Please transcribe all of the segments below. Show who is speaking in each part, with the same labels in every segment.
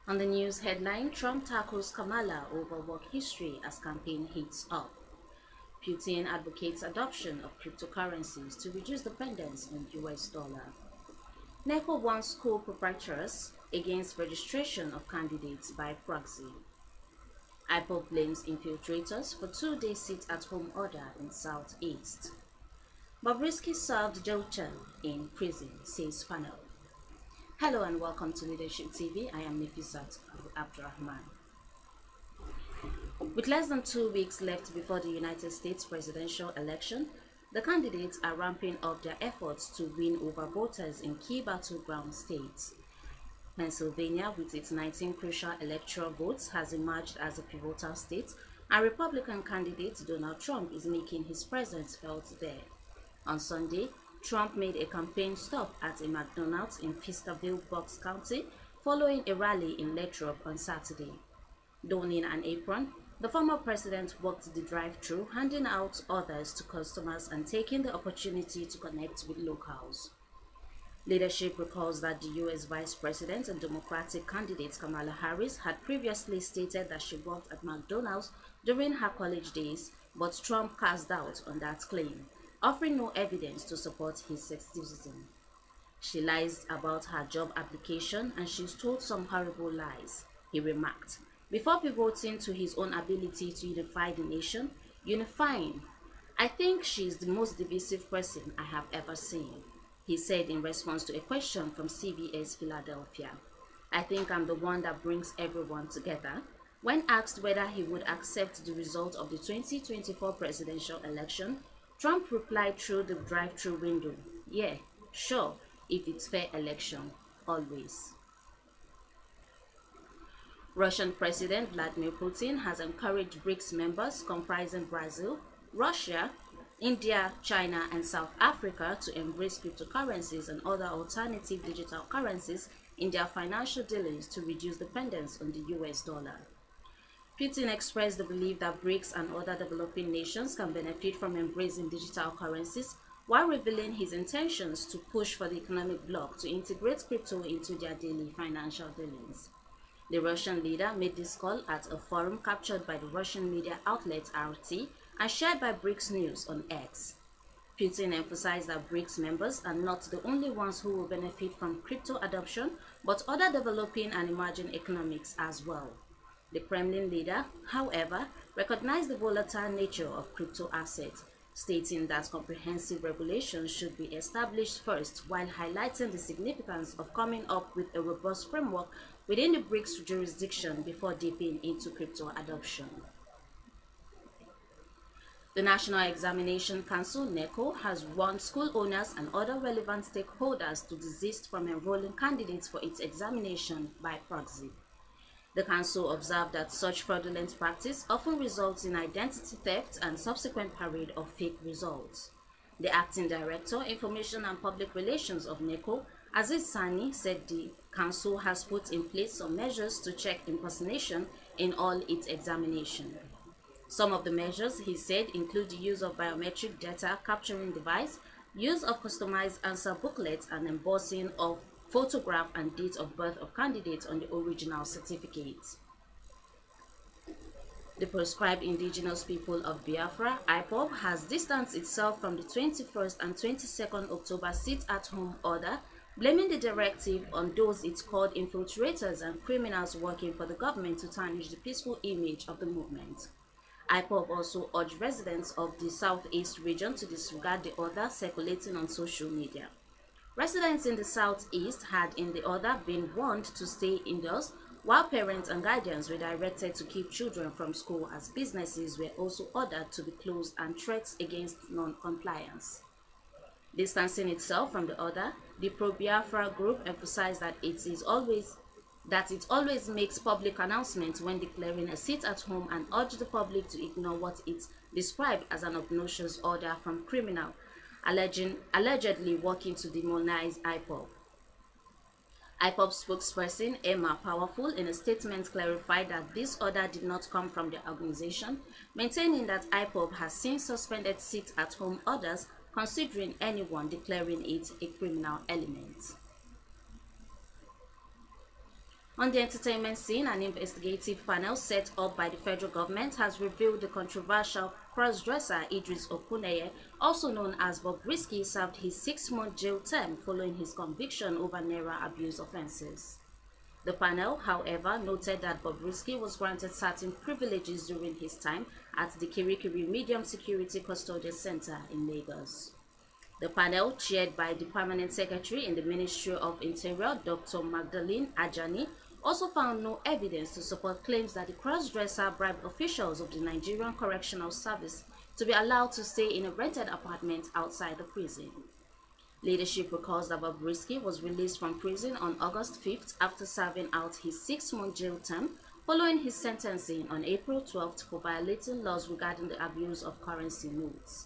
Speaker 1: On the news headline, Trump tackles Kamala over work history as campaign heats up. Putin advocates adoption of cryptocurrencies to reduce dependence on US dollar. NECO warns school proprietors against registration of candidates by proxy. IPOB blames infiltrators for two-day sit-at-home order in Southeast. Bobrisky served jail term in prison, says panel. Hello and welcome to Leadership TV. I am Nifisat Abdurrahman. With less than 2 weeks left before the United States presidential election, the candidates are ramping up their efforts to win over voters in key battleground states. Pennsylvania, with its 19 crucial electoral votes, has emerged as a pivotal state, and Republican candidate Donald Trump is making his presence felt there. On Sunday, Trump made a campaign stop at a McDonald's in Fisterville, Bucks County, following a rally in Lathrop on Saturday. Donning an apron, the former president walked the drive-thru, handing out orders to customers and taking the opportunity to connect with locals. Leadership recalls that the U.S. Vice President and Democratic candidate Kamala Harris had previously stated that she worked at McDonald's during her college days, but Trump cast doubt on that claim, offering no evidence to support his sexism. She lies about her job application and she's told some horrible lies, he remarked, before pivoting to his own ability to unify the nation. Unifying. I think she is the most divisive person I have ever seen, he said in response to a question from CBS Philadelphia. I think I'm the one that brings everyone together. When asked whether he would accept the result of the 2024 presidential election, Trump replied through the drive-thru window, "Yeah, sure, if it's fair election, always." Russian President Vladimir Putin has encouraged Brics members comprising Brazil, Russia, India, China, and South Africa to embrace cryptocurrencies and other alternative digital currencies in their financial dealings to reduce dependence on the US dollar. Putin expressed the belief that BRICS and other developing nations can benefit from embracing digital currencies, while revealing his intentions to push for the economic bloc to integrate crypto into their daily financial dealings. The Russian leader made this call at a forum captured by the Russian media outlet RT and shared by BRICS News on X. Putin emphasized that BRICS members are not the only ones who will benefit from crypto adoption, but other developing and emerging economies as well. The Kremlin Leader, however, recognized the volatile nature of crypto assets, stating that comprehensive regulations should be established first, while highlighting the significance of coming up with a robust framework within the BRICS jurisdiction before dipping into crypto adoption. The National Examination Council (NECO) has warned school owners and other relevant stakeholders to desist from enrolling candidates for its examination by proxy. The council observed that such fraudulent practice often results in identity theft and subsequent parade of fake results. The acting director, Information and Public Relations of NECO, Aziz Sani, said the council has put in place some measures to check impersonation in all its examinations. Some of the measures, he said, include the use of biometric data capturing device, use of customized answer booklets, and embossing of photograph and date of birth of candidates on the original certificates. The proscribed indigenous people of Biafra, IPOB, has distanced itself from the 21st and 22nd October sit-at-home order, blaming the directive on those it called infiltrators and criminals working for the government to tarnish the peaceful image of the movement. IPOB also urged residents of the Southeast region to disregard the order circulating on social media. Residents in the Southeast had in the order been warned to stay indoors, while parents and guardians were directed to keep children from school, as businesses were also ordered to be closed and threats against non-compliance. Distancing itself from the order, the pro-Biafra group emphasized that it always makes public announcements when declaring a sit-at-home and urged the public to ignore what it described as an obnoxious order from criminal, allegedly working to demonize IPOB. IPOB spokesperson Emma Powerful in a statement clarified that this order did not come from the organization, maintaining that IPOB has since suspended sit-at-home orders considering anyone declaring it a criminal element. On the entertainment scene, an investigative panel set up by the federal government has revealed the controversial cross-dresser Idris Okuneye, also known as Brics, served his 6-month jail term following his conviction over Naira abuse offences. The panel, however, noted that Brics was granted certain privileges during his time at the Kirikiri Medium Security Custodial Center in Lagos. The panel, chaired by the Permanent Secretary in the Ministry of Interior, Dr. Magdalene Ajani, also found no evidence to support claims that the cross-dresser bribed officials of the Nigerian Correctional Service to be allowed to stay in a rented apartment outside the prison. Leadership recalls that Brics was released from prison on August 5th after serving out his 6-month jail term following his sentencing on April 12th for violating laws regarding the abuse of currency notes.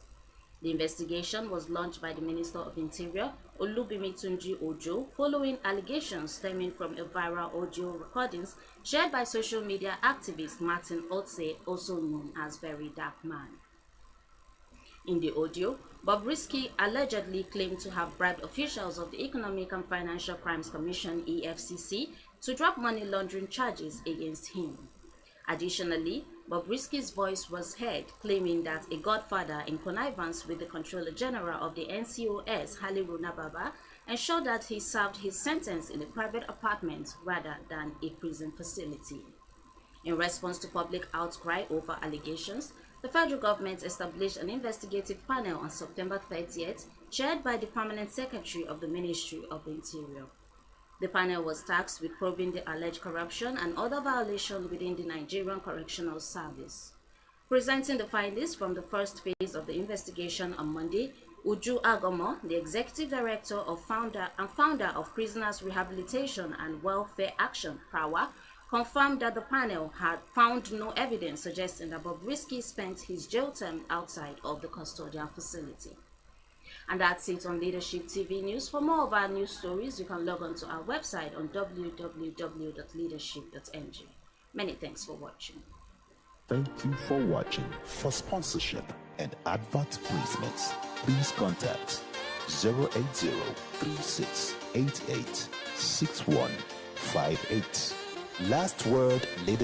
Speaker 1: The investigation was launched by the Minister of Interior, Olubimitunji Ojo, following allegations stemming from a viral audio recordings shared by social media activist Martin Otse, also known as Very Dark Man. In the audio, Brics allegedly claimed to have bribed officials of the Economic and Financial Crimes Commission (EFCC) to drop money laundering charges against him. Additionally, Brics' voice was heard claiming that a godfather in connivance with the Controller General of the NCOS, Haliru Nababa, ensured that he served his sentence in a private apartment rather than a prison facility. In response to public outcry over allegations, the federal government established an investigative panel on September 30th, chaired by the Permanent Secretary of the Ministry of the Interior. The panel was tasked with probing the alleged corruption and other violations within the Nigerian Correctional Service. Presenting the findings from the first phase of the investigation on Monday, Uju Agomo, the Executive Director and founder of Prisoners Rehabilitation and Welfare Action, PRAWA, confirmed that the panel had found no evidence suggesting that Brics spent his jail term outside of the custodial facility. And that's it on Leadership TV News. For more of our news stories, you can log on to our website on www.leadership.ng. Many thanks for watching.
Speaker 2: Thank you for watching. For sponsorship and advert placements, please contact 080-3688-6158. Last word, Leadership.